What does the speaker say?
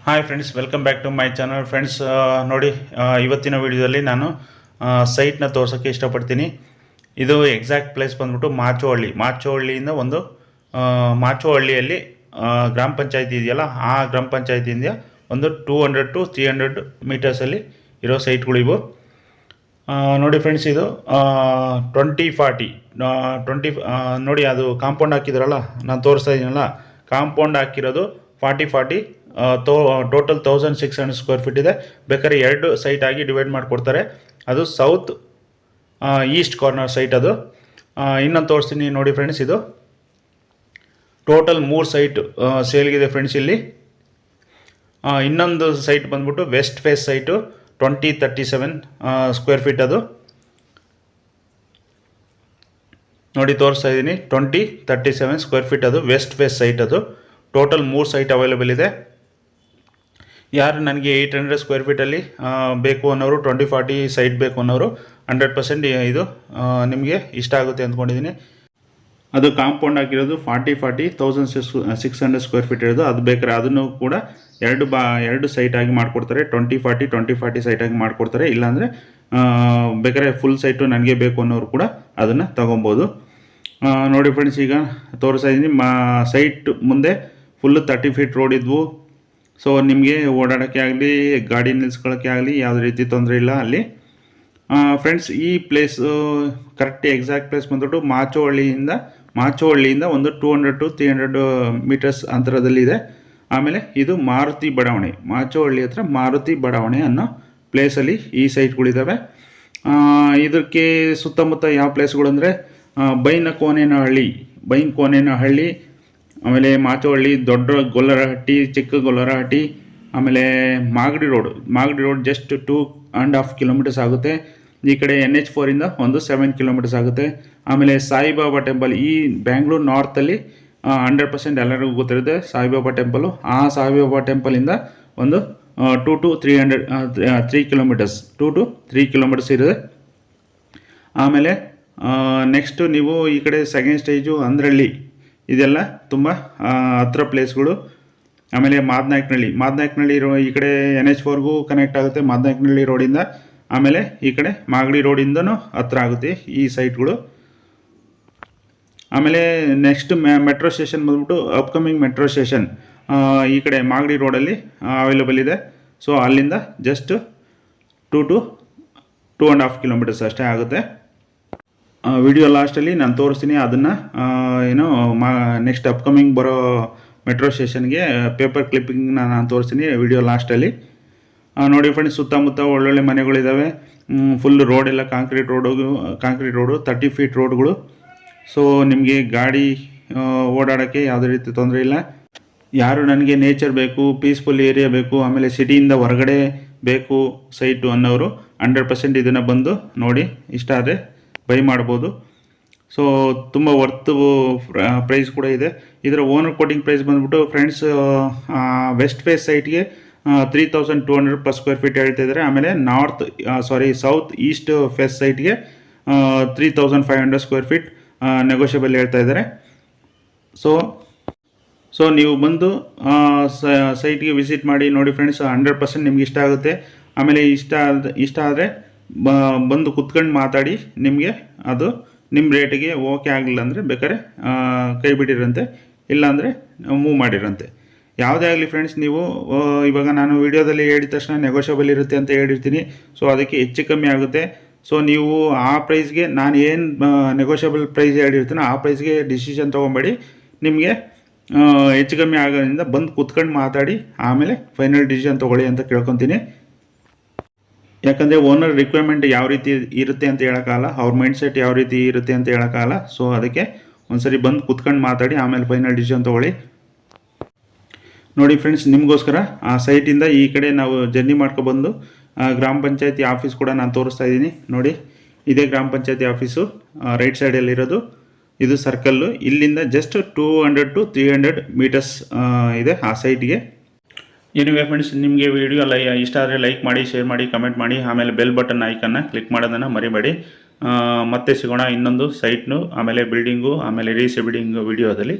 Hi friends, welcome back to my channel. Friends, ನೋಡಿ, ಇವತ್ತಿನ ವಿಡಿಯೋದಲ್ಲಿ ನಾನು ಸೈಟ್ನ ತೋರ್ಸೋಕ್ಕೆ ಇಷ್ಟಪಡ್ತೀನಿ. ಇದು ಎಕ್ಸಾಕ್ಟ್ ಪ್ಲೇಸ್ ಬಂದ್ಬಿಟ್ಟು ಮಾಚೋಹಳ್ಳಿಯಿಂದ ಒಂದು ಮಾಚೋಹಳ್ಳಿಯಲ್ಲಿ ಗ್ರಾಮ ಪಂಚಾಯತಿ ಇದೆಯಲ್ಲ, ಆ ಗ್ರಾಮ ಪಂಚಾಯತಿಯಿಂದ ಒಂದು 200 to 300 ಮೀಟರ್ಸಲ್ಲಿ ಇರೋ ಸೈಟ್ಗಳು ಇವು. ನೋಡಿ ಫ್ರೆಂಡ್ಸ್, ಇದು 2040 ನೋಡಿ, ಅದು ಕಾಂಪೌಂಡ್ ಹಾಕಿದ್ರಲ್ಲ, ನಾನು ತೋರಿಸ್ತಾ ಇದ್ದೀನಲ್ಲ, ಕಾಂಪೌಂಡ್ ಹಾಕಿರೋದು 40 ಟೋಟಲ್ 1600 ಸ್ಕ್ವೇರ್ ಫೀಟ್ ಇದೆ. ಬೇಕಾದ್ರೆ 2 ಸೈಟ್ ಆಗಿ ಡಿವೈಡ್ ಮಾಡಿಕೊಡ್ತಾರೆ. ಅದು ಸೌತ್ ಈಸ್ಟ್ ಕಾರ್ನರ್ ಸೈಟ್. ಅದು ಇನ್ನೊಂದು ತೋರಿಸ್ತೀನಿ ನೋಡಿ ಫ್ರೆಂಡ್ಸ್. ಇದು ಟೋಟಲ್ 3 ಸೈಟ್ ಸೇಲ್ಗಿದೆ ಫ್ರೆಂಡ್ಸ್. ಇಲ್ಲಿ ಇನ್ನೊಂದು ಸೈಟ್ ಬಂದ್ಬಿಟ್ಟು west face site 2037 square feet. ಅದು ನೋಡಿ ತೋರಿಸ್ತಾ ಇದ್ದೀನಿ, 2037 ಸ್ಕ್ವೇರ್ ಫೀಟ್. ಅದು ವೆಸ್ಟ್ ಫೇಸ್ ಸೈಟ್. ಅದು ಟೋಟಲ್ 3 ಸೈಟ್ ಅವೈಲೇಬಲ್ ಇದೆ. ಯಾರು ನನಗೆ 800 ಸ್ಕ್ವೇರ್ ಫೀಟಲ್ಲಿ ಬೇಕು ಅನ್ನೋರು, 2040 ಸೈಟ್ ಬೇಕು ಅನ್ನೋರು 100% ಇದು ನಿಮಗೆ ಇಷ್ಟ ಆಗುತ್ತೆ ಅಂದ್ಕೊಂಡಿದ್ದೀನಿ. ಅದು ಕಾಂಪೌಂಡ್ ಆಗಿರೋದು 1600 ಸ್ಕ್ವೇರ್ ಫೀಟ್ ಇರೋದು. ಅದು ಬೇಕಾದ್ರೆ ಅದನ್ನು ಕೂಡ 2 ಸೈಟ್ ಆಗಿ ಮಾಡಿಕೊಡ್ತಾರೆ. 2040 ಸೈಟ್ ಆಗಿ ಮಾಡಿಕೊಡ್ತಾರೆ. ಇಲ್ಲಾಂದರೆ ಬೇಕಾದ್ರೆ ಫುಲ್ ಸೈಟು ನನಗೆ ಬೇಕು ಅನ್ನೋರು ಕೂಡ ಅದನ್ನು ತೊಗೊಬೋದು. ನೋಡಿ ಫ್ರೆಂಡ್ಸ್, ಈಗ ತೋರಿಸ್ತಾ ಇದ್ದೀನಿ. ಸೈಟ್ ಮುಂದೆ ಫುಲ್ಲು 30 ಫೀಟ್ ರೋಡ್ ಇದ್ವು. ಸೊ ನಿಮಗೆ ಓಡಾಡೋಕ್ಕೆ ಆಗಲಿ, ಗಾಡಿ ನಿಲ್ಲಿಸ್ಕೊಳ್ಳೋಕ್ಕೆ ಆಗಲಿ ಯಾವುದೇ ರೀತಿ ತೊಂದರೆ ಇಲ್ಲ ಅಲ್ಲಿ. ಫ್ರೆಂಡ್ಸ್, ಈ ಪ್ಲೇಸು ಕರೆಕ್ಟ್ ಎಕ್ಸಾಕ್ಟ್ ಪ್ಲೇಸ್ ಬಂದ್ಬಿಟ್ಟು ಮಾಚೋಹಳ್ಳಿಯಿಂದ ಒಂದು 200 to 300 ಮೀಟರ್ಸ್ ಅಂತರದಲ್ಲಿದೆ. ಆಮೇಲೆ ಇದು ಮಾರುತಿ ಬಡಾವಣೆ, ಮಾಚೋಹಳ್ಳಿ ಹತ್ರ ಮಾರುತಿ ಬಡಾವಣೆ ಅನ್ನೋ ಪ್ಲೇಸಲ್ಲಿ ಈ ಸೈಟ್ಗಳಿದ್ದಾವೆ. ಇದಕ್ಕೆ ಸುತ್ತಮುತ್ತ ಯಾವ ಪ್ಲೇಸ್ಗಳು ಅಂದರೆ ಬೈನ್ಕೋನೇನಹಳ್ಳಿ, ಆಮೇಲೆ ಮಾಚೋಹಳ್ಳಿ, ದೊಡ್ಡ ಗೊಲ್ಲರಹಟ್ಟಿ, ಚಿಕ್ಕ ಗೊಲ್ಲರಹಟ್ಟಿ, ಆಮೇಲೆ ಮಾಗಡಿ ರೋಡ್ ಜಸ್ಟ್ 2.5 ಕಿಲೋಮೀಟರ್ಸ್ ಆಗುತ್ತೆ. ಈ ಕಡೆ NH4 ಇಂದ ಒಂದು 7 ಕಿಲೋಮೀಟರ್ಸ್ ಆಗುತ್ತೆ. ಆಮೇಲೆ ಸಾಯಿಬಾಬಾ ಟೆಂಪಲ್, ಈ ಬ್ಯಾಂಗ್ಳೂರು ನಾರ್ತಲ್ಲಿ 100% ಎಲ್ಲರಿಗೂ ಗೊತ್ತಿರುತ್ತೆ ಸಾಯಿಬಾಬಾ ಟೆಂಪಲು. ಆ ಸಾಯಿಬಾಬಾ ಟೆಂಪಲಿಂದ ಒಂದು 2 to 3 ಕಿಲೋಮೀಟರ್ಸ್ 2 to 3 ಕಿಲೋಮೀಟರ್ಸ್ ಇದೆ. ಆಮೇಲೆ ನೆಕ್ಸ್ಟು ನೀವು ಈ ಕಡೆ ಸೆಕೆಂಡ್ ಸ್ಟೇಜು ಅಂದ್ರಳ್ಳಿ, ಇದೆಲ್ಲ ತುಂಬ ಹತ್ರ ಪ್ಲೇಸ್ಗಳು. ಆಮೇಲೆ ಮಾದನಾಯಕನಹಳ್ಳಿ ಇರೋ ಈ ಕಡೆ NH4ಗೂ ಕನೆಕ್ಟ್ ಆಗುತ್ತೆ ಮಾದನಾಯಕನಹಳ್ಳಿ ರೋಡಿಂದ. ಆಮೇಲೆ ಈ ಕಡೆ ಮಾಗಡಿ ರೋಡಿಂದನೂ ಹತ್ರ ಆಗುತ್ತೆ ಈ ಸೈಟ್ಗಳು. ಆಮೇಲೆ ನೆಕ್ಸ್ಟ್ ಮೆಟ್ರೋ ಸ್ಟೇಷನ್ ಬಂದ್ಬಿಟ್ಟು ಅಪ್ಕಮಿಂಗ್ ಮೆಟ್ರೋ ಸ್ಟೇಷನ್ ಈ ಕಡೆ ಮಾಗಡಿ ರೋಡಲ್ಲಿ ಅವೈಲೇಬಲ್ ಇದೆ. ಸೊ ಅಲ್ಲಿಂದ ಜಸ್ಟ್ 2 to 2.5 ಕಿಲೋಮೀಟರ್ಸ್ ಅಷ್ಟೇ ಆಗುತ್ತೆ. ವಿಡಿಯೋ ಲಾಸ್ಟಲ್ಲಿ ನಾನು ತೋರಿಸ್ತೀನಿ ಅದನ್ನು, ನೆಕ್ಸ್ಟ್ ಅಪ್ಕಮಿಂಗ್ ಬರೋ ಮೆಟ್ರೋ ಸ್ಟೇಷನ್ಗೆ ಪೇಪರ್ ಕ್ಲಿಪ್ಪಿಂಗ್ನ ನಾನು ತೋರಿಸ್ತೀನಿ ವಿಡಿಯೋ ಲಾಸ್ಟಲ್ಲಿ. ನೋಡಿ ಫ್ರೆಂಡ್ಸ್, ಸುತ್ತಮುತ್ತ ಒಳ್ಳೊಳ್ಳೆ ಮನೆಗಳಿದ್ದಾವೆ. ಫುಲ್ ರೋಡೆಲ್ಲ ಕಾಂಕ್ರೀಟ್ ರೋಡು 30 ಫೀಟ್ ರೋಡ್ಗಳು. ಸೊ ನಿಮಗೆ ಗಾಡಿ ಓಡಾಡೋಕ್ಕೆ ಯಾವುದೇ ರೀತಿ ತೊಂದರೆ ಇಲ್ಲ. ಯಾರು ನನಗೆ ನೇಚರ್ ಬೇಕು, ಪೀಸ್ಫುಲ್ ಏರಿಯಾ ಬೇಕು, ಆಮೇಲೆ ಸಿಟಿಯಿಂದ ಹೊರಗಡೆ ಬೇಕು ಸೈಟು ಅನ್ನೋರು 100% ಇದನ್ನು ಬಂದು ನೋಡಿ, ಇಷ್ಟ ಆದರೆ ಬೈ ಮಾಡ್ಬೋದು. ಸೊ ತುಂಬ ವರ್ತ್ ಪ್ರೈಸ್ ಕೂಡ ಇದೆ. ಇದರ ಓನರ್ ಕೋಟಿಂಗ್ ಪ್ರೈಸ್ ಬಂದ್ಬಿಟ್ಟು ಫ್ರೆಂಡ್ಸ್, ವೆಸ್ಟ್ ಫೇಸ್ ಸೈಟ್ಗೆ 3200 ಪ್ಲಸ್ ಸ್ಕ್ವೇರ್ ಫೀಟ್ ಹೇಳ್ತಿದ್ದಾರೆ. ಆಮೇಲೆ ಸೌತ್ ಈಸ್ಟ್ ಫೇಸ್ ಸೈಟ್ಗೆ 3500 ಸ್ಕ್ವೇರ್ ಫೀಟ್ ನೆಗೋಷಿಯಬಲ್ ಹೇಳ್ತಾ ಇದ್ದಾರೆ. ಸೊ ನೀವು ಬಂದು ಸೈಟ್ಗೆ ವಿಸಿಟ್ ಮಾಡಿ ನೋಡಿ ಫ್ರೆಂಡ್ಸ್, 100% ನಿಮ್ಗೆ ಇಷ್ಟ ಆಗುತ್ತೆ. ಆಮೇಲೆ ಇಷ್ಟ ಆದರೆ ಬಂದು ಕುತ್ಕೊಂಡು ಮಾತಾಡಿ, ನಿಮಗೆ ಅದು ನಿಮ್ಮ ರೇಟಿಗೆ ಓಕೆ ಆಗಲಿಲ್ಲ ಅಂದರೆ ಬೇಕಾದ್ರೆ ಕೈ ಬಿಟ್ಟಿರಂತೆ, ಇಲ್ಲಾಂದರೆ ಮೂವ್ ಮಾಡಿರಂತೆ. ಯಾವುದೇ ಆಗಲಿ ಫ್ರೆಂಡ್ಸ್, ನೀವು ಇವಾಗ ನಾನು ವಿಡಿಯೋದಲ್ಲಿ ಹೇಳಿದ ತಕ್ಷಣ ನೆಗೋಷಿಯಬಲ್ ಇರುತ್ತೆ ಅಂತ ಹೇಳಿರ್ತೀನಿ. ಸೊ ಅದಕ್ಕೆ ಹೆಚ್ಚು ಕಮ್ಮಿ ಆಗುತ್ತೆ. ಸೊ ನೀವು ಆ ಪ್ರೈಸ್ಗೆ, ನಾನು ಏನು ನೆಗೋಷಿಯಬಲ್ ಪ್ರೈಸ್ ಹೇಳಿರ್ತೀನೋ ಆ ಪ್ರೈಸ್ಗೆ ಡಿಸಿಷನ್ ತೊಗೊಬೇಡಿ. ನಿಮಗೆ ಹೆಚ್ಚು ಕಮ್ಮಿ ಆಗೋದ್ರಿಂದ ಬಂದು ಕುತ್ಕೊಂಡು ಮಾತಾಡಿ ಆಮೇಲೆ ಫೈನಲ್ ಡಿಸಿಷನ್ ತೊಗೊಳ್ಳಿ ಅಂತ ಕೇಳ್ಕೊತೀನಿ. ಯಾಕಂದರೆ ಓನರ್ ರಿಕ್ವೈರ್ಮೆಂಟ್ ಯಾವ ರೀತಿ ಇರುತ್ತೆ ಅಂತ ಹೇಳೋಕ್ಕಾಗಲ್ಲ, ಅವ್ರ ಮೈಂಡ್ಸೆಟ್ ಯಾವ ರೀತಿ ಇರುತ್ತೆ ಅಂತ ಹೇಳೋಕ್ಕಾಗಲ್ಲ. ಸೊ ಅದಕ್ಕೆ ಒಂದ್ಸರಿ ಬಂದು ಕುತ್ಕೊಂಡು ಮಾತಾಡಿ ಆಮೇಲೆ ಫೈನಲ್ ಡಿಸಿಷನ್ ತೊಗೊಳ್ಳಿ. ನೋಡಿ ಫ್ರೆಂಡ್ಸ್, ನಿಮಗೋಸ್ಕರ ಆ ಸೈಟಿಂದ ಈ ಕಡೆ ನಾವು ಜರ್ನಿ ಮಾಡ್ಕೊಬಂದು ಗ್ರಾಮ ಪಂಚಾಯತಿ ಆಫೀಸ್ ಕೂಡ ನಾನು ತೋರಿಸ್ತಾ ಇದ್ದೀನಿ. ನೋಡಿ, ಇದೇ ಗ್ರಾಮ ಪಂಚಾಯತಿ ಆಫೀಸು ರೈಟ್ ಸೈಡಲ್ಲಿರೋದು. ಇದು ಸರ್ಕಲ್ಲು. ಇಲ್ಲಿಂದ ಜಸ್ಟ್ 200 to 300 ಮೀಟರ್ಸ್ ಇದೆ ಆ ಸೈಟ್ಗೆ. ಎನಿವೆ ಫ್ರೆಂಡ್ಸ್, ನಿಮಗೆ ವಿಡಿಯೋ ಇಷ್ಟ ಆದರೆ ಲೈಕ್ ಮಾಡಿ, ಶೇರ್ ಮಾಡಿ, ಕಮೆಂಟ್ ಮಾಡಿ. ಆಮೇಲೆ ಬೆಲ್ ಬಟನ್ ಐಕನ್ನ ಕ್ಲಿಕ್ ಮಾಡೋದನ್ನು ಮರಿಬೇಡಿ. ಮತ್ತೆ ಸಿಗೋಣ ಇನ್ನೊಂದು ಸೈಟ್ನು, ಆಮೇಲೆ ಬಿಲ್ಡಿಂಗು, ಆಮೇಲೆ ರೀಸೆಬಿಲ್ಡಿಂಗ್ ವಿಡಿಯೋದಲ್ಲಿ.